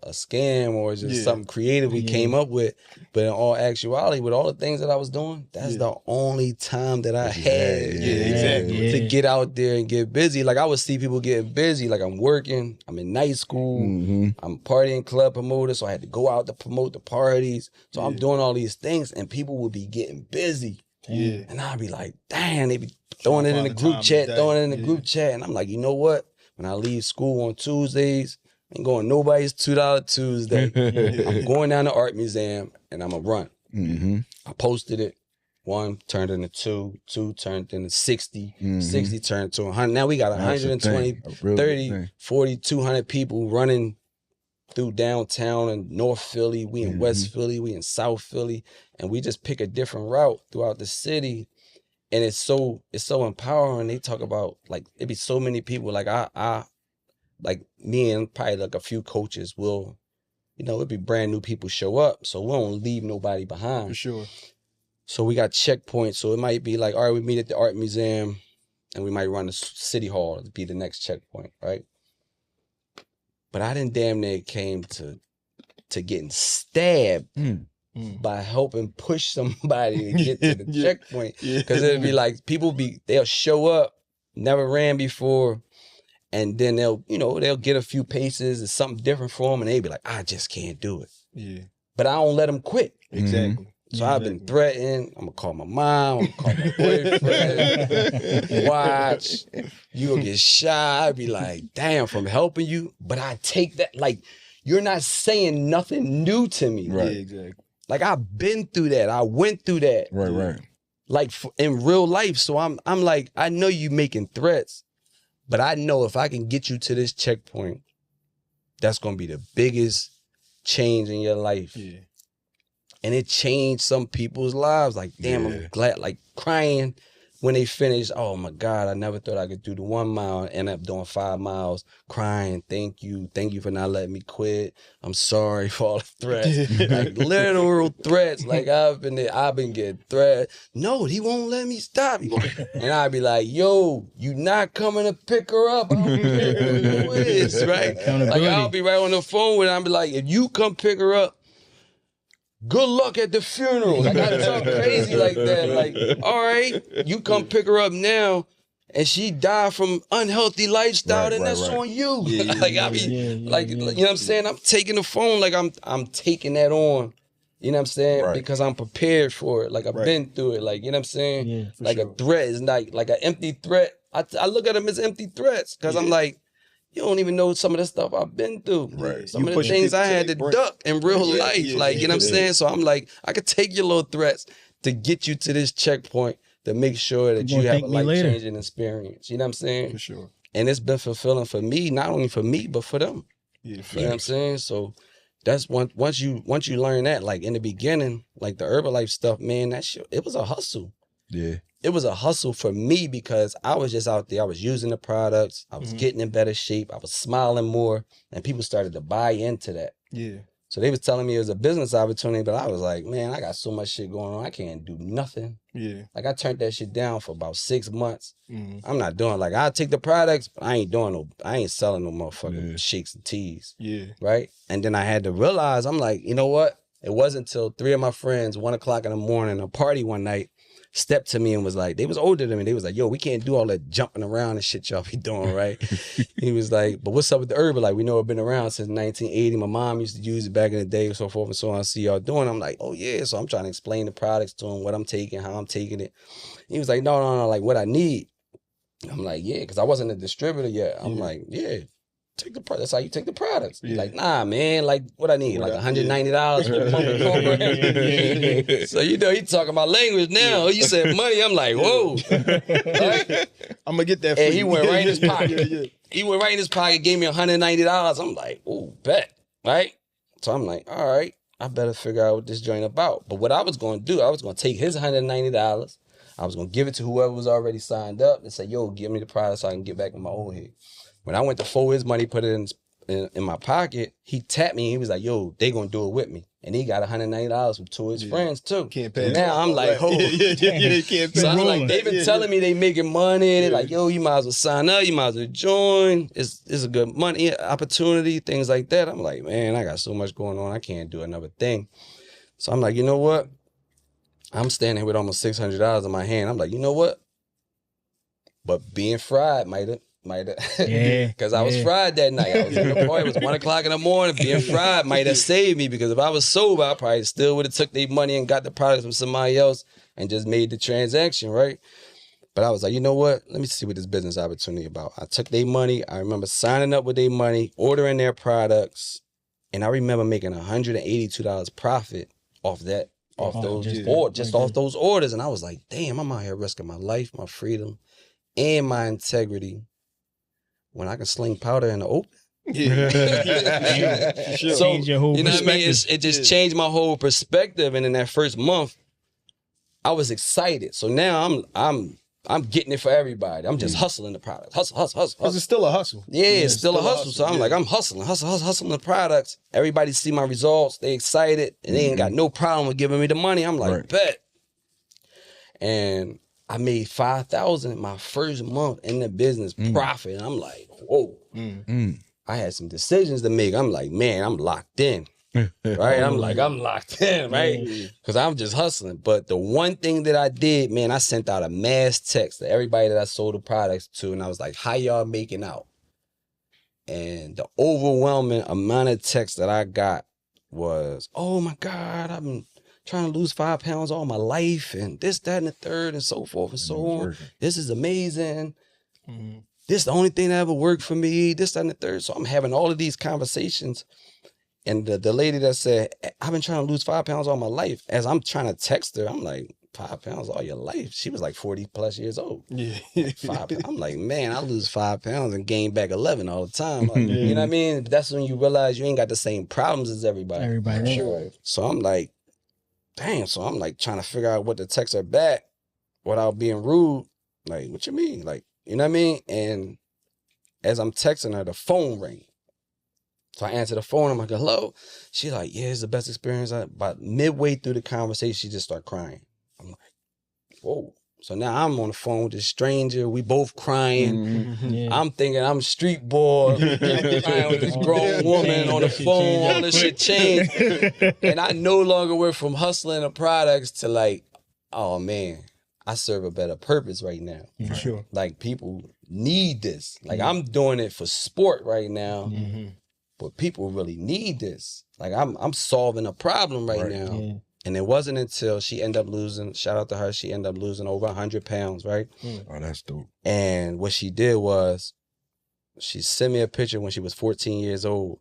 a scam or just something creative we came up with. But in all actuality, with all the things that I was doing, that's the only time that I had to get out there and get busy. Like, I would see people getting busy. Like, I'm working, I'm in night school, I'm partying club promoter, so I had to go out to promote the parties. So I'm doing all these things, and people would be getting busy. Yeah. And I'd be like, damn, they be throwing it in the group chat, and I'm like, you know what? When I leave school on Tuesdays, I ain't going nobody's $2 Tuesday. I'm going down to Art Museum and I'm gonna run. I posted it. 1 turned into 2, 2 turned into 60, 60 turned to 100. Now we got 120, 30, 40, 200 people running through downtown and North Philly. We in West Philly, we in South Philly, and we just pick a different route throughout the city. And it's so empowering. They talk about, like, it be so many people. Like I like me and probably like a few coaches will, you know, it'd be brand new people show up. So we don't leave nobody behind. For sure. So we got checkpoints. So it might be like, all right, we meet at the Art Museum and we might run to City Hall to be the next checkpoint, right? But I done damn near came to getting stabbed by helping push somebody to get to the checkpoint. Because it'd be like, they'll show up, never ran before, and then they'll get a few paces, it's something different for them, and they be like, I just can't do it. Yeah. But I don't let them quit. Exactly. So I've been threatened. I'm gonna call my mom. I'm gonna call my boyfriend. Watch, you gonna get shot. I'd be like, damn, from helping you. But I take that, like, you're not saying nothing new to me. Right. Yeah, exactly. Like, I've been through that. I went through that. Right. Like, in real life. So I'm like, I know you making threats, but I know if I can get you to this checkpoint, that's gonna be the biggest change in your life. Yeah. And it changed some people's lives. Like, damn, I'm glad, like, crying when they finished. Oh my God, I never thought I could do the 1 mile and end up doing 5 miles, crying. Thank you for not letting me quit. I'm sorry for all the threats. Like, literal threats. Like, I've been getting threats. No, he won't let me stop. And I'd be like, yo, you not coming to pick her up? I don't care who it is, right? Like, I'll be right on the phone with her. I'll be like, if you come pick her up, good luck at the funeral. Like, I talk crazy like that. Like, all right, you come pick her up now, and she died from unhealthy lifestyle, then that's on you. Like, I be you know what I'm saying? I'm taking the phone, like I'm taking that on. You know what I'm saying? Right. Because I'm prepared for it. Like, I've been through it. Like, you know what I'm saying? Yeah, like a threat is not like an empty threat. I look at them as empty threats because I'm like, you don't even know some of the stuff I've been through. Right. Some of the things I had to duck in real life. Like, you know what I'm saying? So I'm like, I could take your little threats to get you to this checkpoint to make sure that you have a life-changing experience. You know what I'm saying? For sure. And it's been fulfilling for me, not only for me, but for them. Yeah, you know what I'm saying? So that's once you learn that, like in the beginning, like the Herbalife stuff, man, that shit, it was a hustle. Yeah. It was a hustle for me because I was just out there. I was using the products. I was getting in better shape. I was smiling more. And people started to buy into that. Yeah. So they was telling me it was a business opportunity, but I was like, man, I got so much shit going on. I can't do nothing. Yeah. Like I turned that shit down for about 6 months. I'm not doing, like, I'll take the products, but I ain't selling no motherfucking shakes and teas. Yeah. Right? And then I had to realize, I'm like, you know what? It wasn't until 3 of my friends, 1 o'clock in the morning, a party one night, stepped to me and was like, they was older than me. They was like, yo, we can't do all that jumping around and shit y'all be doing, right? He was like, but what's up with the Herbalife? We know it's been around since 1980. My mom used to use it back in the day, so forth and so on. I see y'all doing. I'm like, oh yeah. So I'm trying to explain the products to him, what I'm taking, how I'm taking it. He was like, no, like what I need. I'm like, yeah, because I wasn't a distributor yet. I'm like, yeah. Take the product. That's how you take the products. He's like, nah, man. Like, what I need? Like $190 for a month program. So you know, he talking about language now. You said money. I'm like, whoa. Right? I'm gonna get that. For and he you. went right in his pocket. He went right in his pocket. Gave me $190. I'm like, ooh, bet. Right. So I'm like, all right. I better figure out what this joint about. But what I was going to do, I was going to take his $190. I was going to give it to whoever was already signed up and say, yo, give me the product so I can get back in my old head. When I went to fold his money, put it in my pocket, he tapped me. He was like, yo, they going to do it with me. And he got $190 from 2 of his friends, too. Can't pay. Now I'm like, oh. Can't pay. So I'm like, they've been telling me they making money. They're like, yo, you might as well sign up. You might as well join. It's a good money opportunity, things like that. I'm like, man, I got so much going on. I can't do another thing. So I'm like, you know what? I'm standing here with almost $600 in my hand. I'm like, you know what? But being fried might have. Because I was fried that night. I was in the party. It was 1 o'clock in the morning. Being fried might have saved me, because if I was sober, I probably still would have took their money and got the product from somebody else and just made the transaction, right? But I was like, you know what? Let me see what this business opportunity about. I took their money. I remember signing up with their money, ordering their products, and I remember making $182 profit off that, off those orders. And I was like, damn, I'm out here risking my life, my freedom, and my integrity when I can sling powder in the open. Sure. So, Change your whole you know what I mean? perspective. It just changed my whole perspective. And in that first month, I was excited. So now I'm getting it for everybody. I'm just hustling the product. Hustle. Because it's still a hustle. Yeah, it's still a hustle. So I'm like, I'm hustling the products. Everybody see my results. They excited. And they ain't got no problem with giving me the money. I'm like, bet. And I made $5,000 my first month in the business profit. And I'm like, whoa. I had some decisions to make. I'm like, man, I'm locked in. Right? I'm locked in, right? Because I'm just hustling. But the one thing that I did, man, I sent out a mass text to everybody that I sold the products to. And I was like, how y'all making out? And the overwhelming amount of texts that I got was, oh my God, I've been trying to lose 5 pounds all my life, and this, that, and the third, and so forth and so on. This is amazing. This is the only thing that ever worked for me, this, that, and the third. So I'm having all of these conversations. And the lady that said, I've been trying to lose 5 pounds all my life, as I'm trying to text her, I'm like, 5 pounds all your life? She was like 40 plus years old. Yeah. I'm like, man, I lose 5 pounds and gain back 11 all the time. Like, you know what I mean? That's when you realize you ain't got the same problems as everybody. Sure. So I'm like, damn. So I'm like trying to figure out what to text her back without being rude. Like, what you mean? Like, you know what I mean? And as I'm texting her, the phone rang. So I answer the phone. I'm like, hello? She's like, yeah, it's the best experience. About midway through the conversation, she just started crying. I'm like, whoa. So now I'm on the phone with this stranger. We both crying. I'm thinking I'm street boy. I'm crying with this grown woman on the phone. All this shit changed. And I no longer went from hustling the products to like, oh man, I serve a better purpose right now. Sure. Like people need this. Like I'm doing it for sport right now. But people really need this. Like I'm solving a problem right now. Yeah. And it wasn't until she ended up losing, shout out to her, she ended up losing over 100 pounds, right? Oh, that's dope. And what she did was, she sent me a picture when she was 14 years old.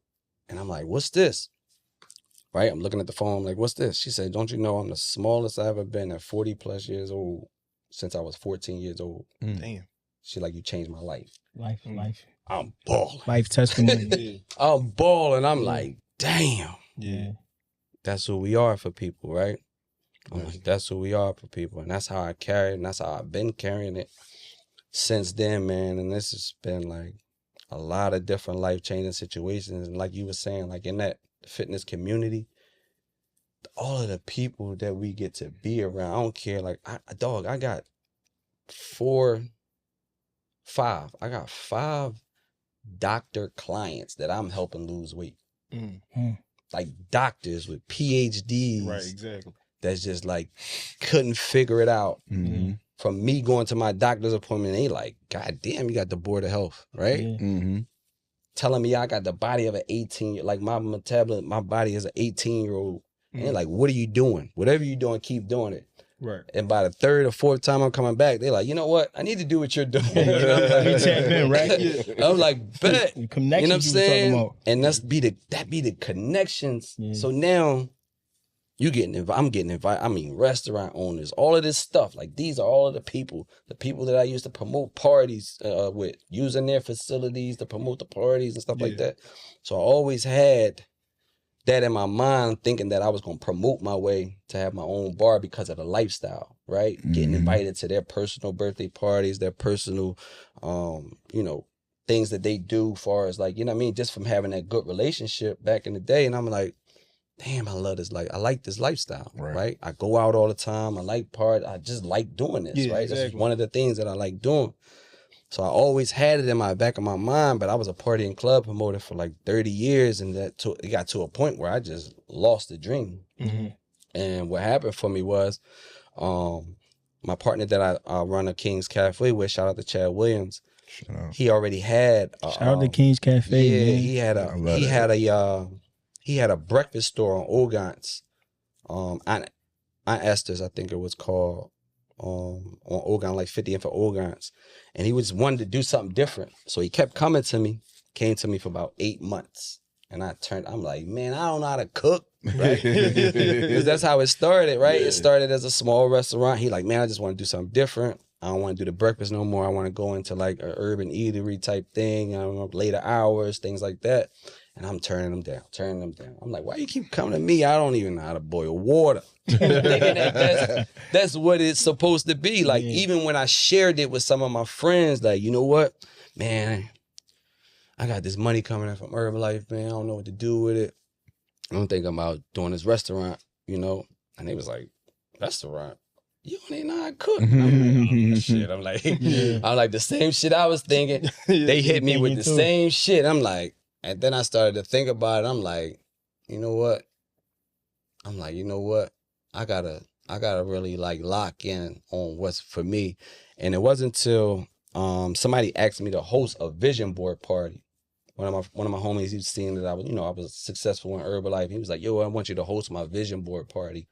And I'm like, what's this? Right? I'm looking at the phone, I'm like, what's this? She said, don't you know I'm the smallest I've ever been at 40 plus years old since I was 14 years old. Damn. She like, you changed my life. Life. I'm balling. Life testimony. I'm balling. I'm like, damn. Yeah. That's who we are for people, right? I'm like, that's who we are for people. And that's how I carry it, and that's how I've been carrying it since then, man. And this has been like a lot of different life-changing situations. And like you were saying, like in that the fitness community, all of the people that we get to be around. I don't care. Like, I got 5 doctor clients that I'm helping lose weight. Like doctors with PhDs. Right, exactly. That's just like couldn't figure it out. From me going to my doctor's appointment, they like, God damn, you got the board of health, right? Telling me I got the body of an 18, like my body is an 18-year-old. And they're like, what are you doing? Whatever you're doing, keep doing it. Right. And by the 3rd or 4th time I'm coming back, they're like, you know what? I need to do what you're doing. You know, I'm like, bet. You know what I'm saying? And that be the connections. Yeah. So now I'm getting invited. I mean, restaurant owners, all of this stuff. Like, these are all of the people that I used to promote parties with, using their facilities to promote the parties and stuff like that. So I always had that in my mind, thinking that I was going to promote my way to have my own bar because of the lifestyle, right? Getting invited to their personal birthday parties, their personal, things that they do, far as like, you know what I mean? Just from having that good relationship back in the day. And I'm like, damn, I love this. Like, I like this lifestyle, right? I go out all the time. I like party. I just like doing this, right? Exactly. This is one of the things that I like doing. So I always had it in my back of my mind, but I was a party and club promoter for like 30 years, and it got to a point where I just lost the dream. And what happened for me was, my partner that I run a King's Café with, shout out to Chad Williams, he already had shout out to King's Café. Man. He had a breakfast store on Ogans, Aunt Esther's, I think it was called, on Ogan, like 50th for Ogans. And he was wanted to do something different. So he kept coming to me, came to me for about 8 months. And I'm like, man, I don't know how to cook, right? Because that's how it started, right? Yeah. It started as a small restaurant. He like, man, I just want to do something different. I don't want to do the breakfast no more. I want to go into like an urban eatery type thing, later hours, things like that. And I'm turning them down. I'm like, why you keep coming to me? I don't even know how to boil water. Thinking that's what it's supposed to be. Like, even when I shared it with some of my friends, like, you know what, man, I got this money coming in from Herbalife, man. I don't know what to do with it. I'm thinking about doing this restaurant, And they was like, restaurant? You don't even know how to cook. I'm like, shit. I'm like, the same shit I was thinking. They hit me with the same shit. I'm like, and then I started to think about it. I'm like, you know what? I gotta really like lock in on what's for me. And it wasn't until somebody asked me to host a vision board party. One of my homies, he was seeing that I was successful in Herbalife. He was like, yo, I want you to host my vision board party.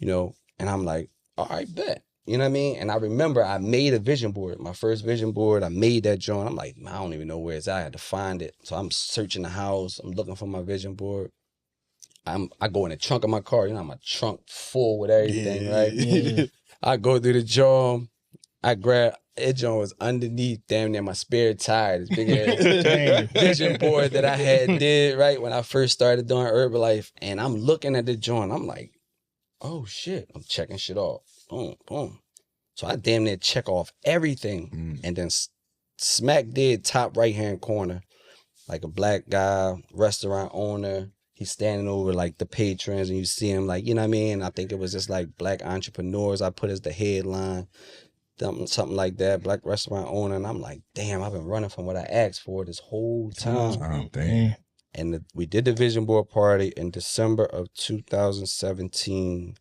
And I'm like, all right, bet. You know what I mean? And I remember I made a vision board, my first vision board. I made that joint. I'm like, I don't even know where it's at. I had to find it. So I'm searching the house. I'm looking for my vision board. I go in the trunk of my car. I'm a trunk full with everything, right? Yeah. I go through the joint. I grab, it joint was underneath damn near my spare tire. This big ass vision board that I had did, right, when I first started doing Herbalife. And I'm looking at the joint. I'm like, oh shit. I'm checking shit off. Boom, boom. So I damn near check off everything. And then smack dead top right-hand corner, like a black guy, restaurant owner. He's standing over like the patrons, and you see him like, you know what I mean? I think it was just like black entrepreneurs. I put as the headline, something like that, black restaurant owner. And I'm like, damn, I've been running from what I asked for this whole time. Oh, damn. And we did the vision board party in December of 2017.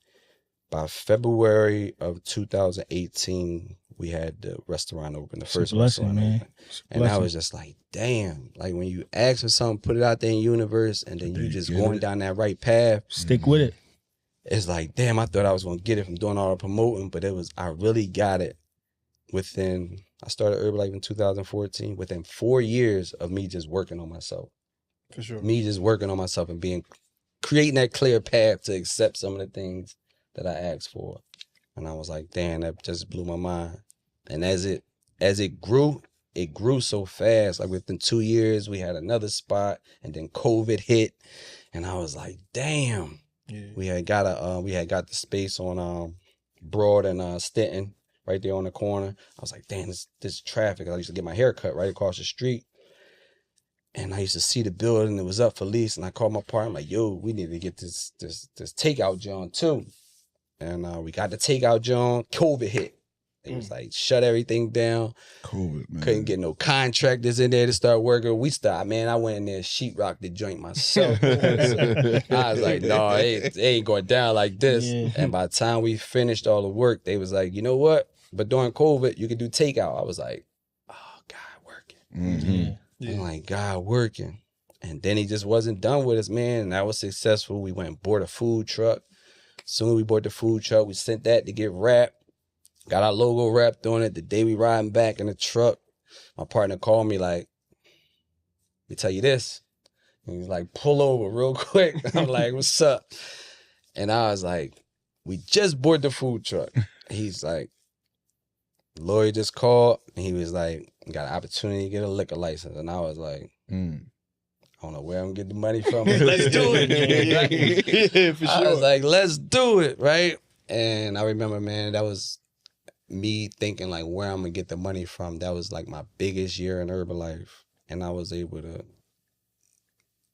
By February of 2018, we had the restaurant open, the first restaurant open. And I was just like, damn, like when you ask for something, put it out there in the universe, and then you just going down that right path. Stick with it. It's like, damn, I thought I was going to get it from doing all the promoting, but I really got it I started Herbalife in 2014, within 4 years of me just working on myself. For sure. Me just working on myself and creating that clear path to accept some of the things that I asked for. And I was like, damn, that just blew my mind. And as it grew so fast. Like within 2 years, we had another spot, and then COVID hit. And I was like, damn. Yeah. We had got the space on Broad and Stanton, right there on the corner. I was like, damn, this traffic. I used to get my hair cut right across the street. And I used to see the building, it was up for lease, and I called my partner, I'm like, yo, we need to get this takeout joint too. And we got the takeout joint, COVID hit. It was like, shut everything down. COVID, man. Couldn't get no contractors in there to start working. We stopped, man. I went in there, sheetrocked the joint myself. I was like, no, it ain't going down like this. Yeah. And by the time we finished all the work, they was like, you know what? But during COVID, you could do takeout. I was like, oh, God working. Mm-hmm. I'm like, God working. And then he just wasn't done with us, man. And that was successful. We went and bought a food truck. Soon as we bought the food truck, we sent that to get wrapped. Got our logo wrapped on it. The day we riding back in the truck, my partner called me like, let me tell you this. And he's like, pull over real quick. I'm like, what's up? And I was like, we just bought the food truck. He's like, lawyer just called. And he was like, got an opportunity to get a liquor license. And I was like, I don't know where I'm gonna get the money from. Let's do it. Yeah, for sure. I was like, let's do it, right? And I remember, man, that was me thinking like where I'm gonna get the money from. That was like my biggest year in Herbalife, and I was able to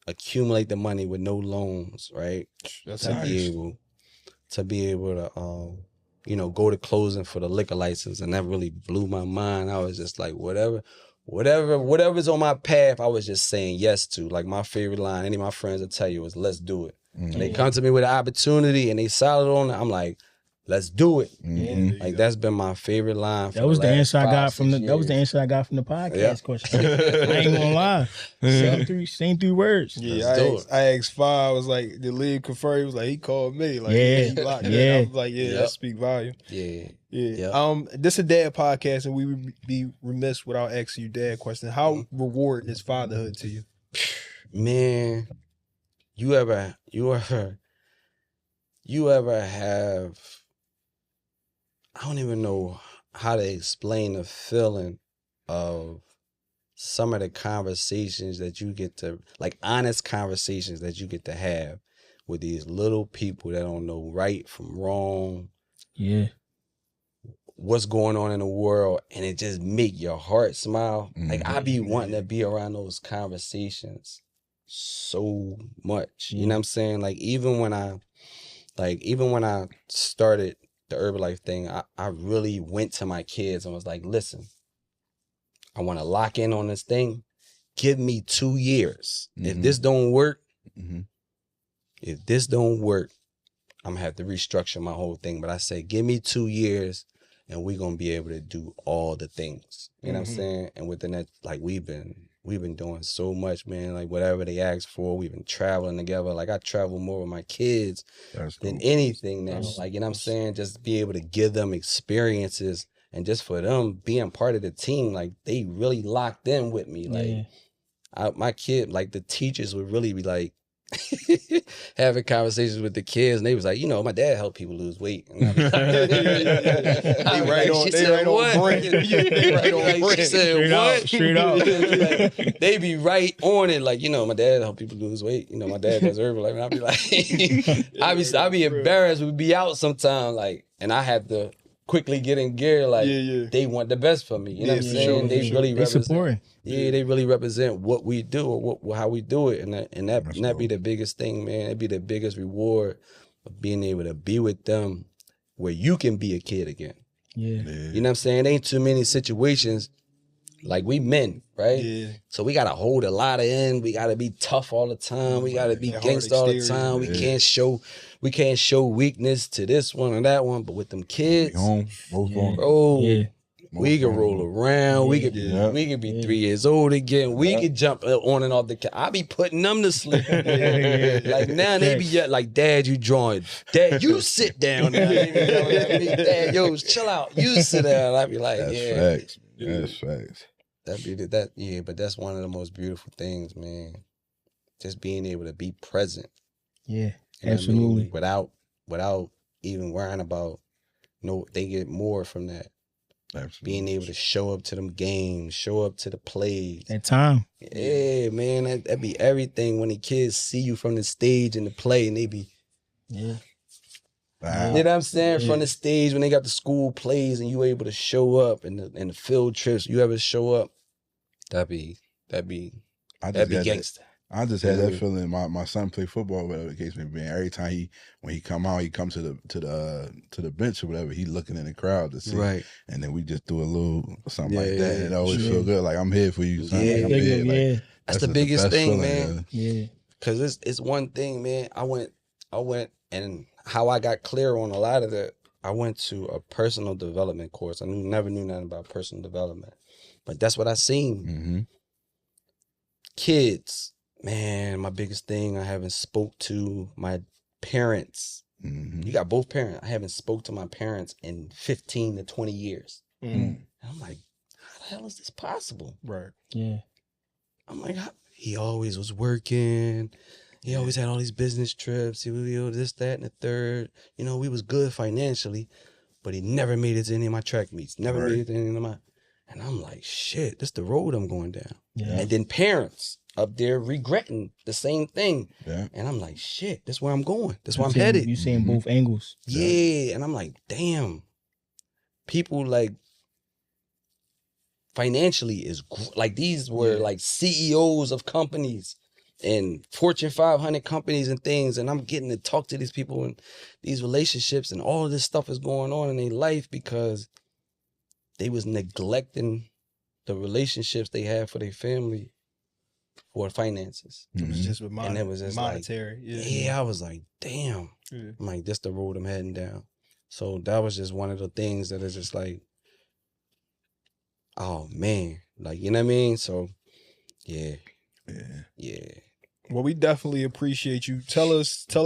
accumulate the money with no loans, right? That's to nice. be able to you know, go to closing for the liquor license, and that really blew my mind. I was just like, whatever's on my path, I was just saying yes to. Like my favorite line, any of my friends will tell you is, let's do it. And they come to me with an opportunity and they solid on it, I'm like, let's do it. Like that's been my favorite line. That was the answer I got from the. That was the answer I got from the podcast question. I ain't gonna lie. Same three words. Yeah, I asked Five. I was like, the league confirmed. He was like, he called me. Like, he locked in. I was like, that speak volume. Yeah. This is a dad podcast, and we would be remiss without asking you dad question. How rewarding is fatherhood to you? Man, you ever have, I don't even know how to explain the feeling of some of the conversations that you get to, like honest conversations that you get to have with these little people that don't know right from wrong. Yeah. What's going on in the world, and it just make your heart smile. Like I be wanting to be around those conversations so much. You know what I'm saying? Like even when I started the Herbalife thing, I really went to my kids and was like, listen, I want to lock in on this thing. Give me 2 years. If this don't work, I'm gonna have to restructure my whole thing. But I say, give me 2 years and we're gonna be able to do all the things. You know what I'm saying? And within that, like we've been doing so much, man. Like whatever they ask for, we've been traveling together. Like I travel more with my kids than anything now. Like, you know what I'm saying? Just be able to give them experiences, and just for them being part of the team, like they really locked in with me. Like my kid, like the teachers would really be like having conversations with the kids, and they was like, you know, my dad helped people lose weight. And I was like, straight up. They be right on it, like, you know, my dad helped people lose weight. You know, my dad does Herbalife. And I'd be like, I'd be embarrassed. We'd be out sometime, like, and I had to quickly get in gear. Like, they want the best for me. You know what I'm saying? They really represent. Yeah, they really represent what we do or how we do it, and that be the biggest thing, man. It'd be the biggest reward of being able to be with them where you can be a kid again. You know what I'm saying? Ain't too many situations. Like we men, right? So we gotta hold a lot in. We gotta be tough all the time. We gotta be gangster all the time. We can't show weakness to this one or that one. But with them kids, we can roll around. We could be 3 years old again. We could jump on and off the. I be putting them to sleep. Like now they be like, Dad, you drawing. Dad, you sit down now. Dad, yo, chill out. You sit down. I be like, that's facts. That's facts. But that's one of the most beautiful things, man. Just being able to be present. Yeah, you know absolutely. What I mean? Without even worrying about, they get more from that. Absolutely. Being able to show up to them games, show up to the plays. That time. Yeah, man, that be everything when the kids see you from the stage and the play, and they be, Wow. You know what I'm saying? From the stage when they got the school plays and you able to show up, and the field trips, you ever show up, that'd be That'd be gangster. I just had that feeling. My son play football, whatever the case may be. Every time when he come out, he comes to the bench or whatever. He looking in the crowd to see, right? And then we just do a little something like that. And it always feel good. Like I'm here for you, son. Like, I'm here. Like, that's the biggest thing, feeling, man. Yeah, because it's one thing, man. I went, and how I got clear on a lot of that. I went to a personal development course. I never knew nothing about personal development, but that's what I seen. Mm-hmm. Kids. Man, my biggest thing, I haven't spoke to my parents. Mm-hmm. You got both parents. I haven't spoke to my parents in 15 to 20 years. Mm-hmm. And I'm like, how the hell is this possible? Right. Yeah. I'm like, he always was working. He always had all these business trips. He was this, that, and the third. You know, we was good financially, but he never made it to any of my track meets. Never made it to any of my... And I'm like, shit, this the road I'm going down. Yeah. And then parents up there regretting the same thing. Yeah. And I'm like, shit, that's where I'm going. That's where I'm headed. You seeing both angles. Yeah. And I'm like, damn. People like financially is like these were like CEOs of companies and Fortune 500 companies and things. And I'm getting to talk to these people and these relationships and all of this stuff is going on in their life because they was neglecting the relationships they had for their family for finances. It was just with and it was just monetary. Like, yeah, I was like, damn. Yeah. I'm like, this the road I'm heading down. So that was just one of the things that is just like, oh man, like, you know what I mean? So yeah. Well, we definitely appreciate you. Tell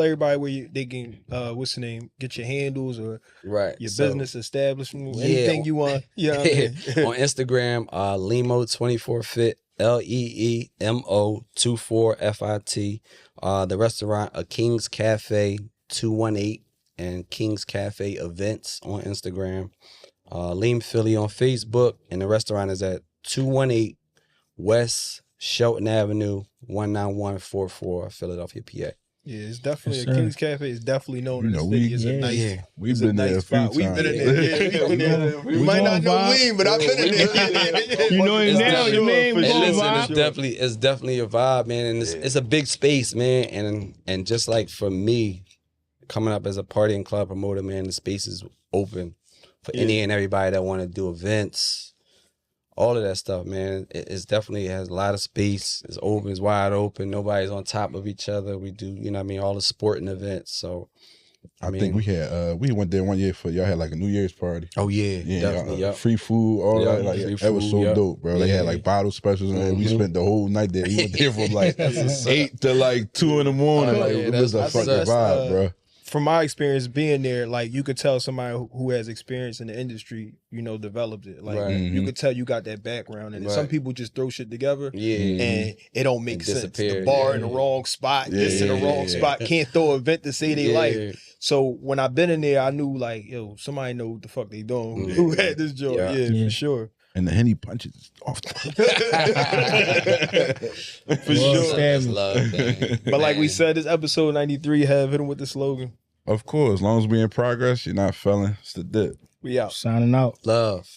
everybody where they can, what's the name, get your handles or your business establishment, anything you want. Yeah, on Instagram, Leemo24Fit, Leemo24Fit. The restaurant, a King's Café 218 and King's Cafe Events on Instagram. Leem Philly on Facebook, and the restaurant is at 218 West Shelton Avenue, 19144, Philadelphia, PA. Yeah, it's definitely a King's Cafe. It's definitely known in the city. It's a nice. We've been there a few times. We've been in there. We might not know Leem, but I've been in there. You know him now, you mean? It's definitely a vibe, man, and it's a big space, man, and just like for me, coming up as a party and club promoter, man, the space is open for any and everybody that want to do events. All of that stuff, man. It's definitely has a lot of space. It's open, it's wide open. Nobody's on top of each other. We do, you know what I mean, all the sporting events. So I think we had we went there one year for y'all had like a New Year's party. Oh yeah, definitely. Free food, all that. Like that was so dope, bro. They had like bottle specials and we spent the whole night there. We went there from like 8 to like 2 in the morning. Like it was a fucking vibe, bro. From my experience being there, like you could tell somebody who has experience in the industry, you know, developed it. Like you could tell you got that background, and some people just throw shit together, and it don't make sense. The bar in the wrong spot, this in the wrong spot. Can't throw an event to say they like. So when I been in there, I knew like, yo, somebody know what the fuck they doing. Who had this joint? Yeah, for sure. And the Henny punches off the for sure. Love, but like we said, this episode 93, hit them with the slogan. Of course, as long as we in progress, you're not failing. It's the dip. We out. Signing out. Love.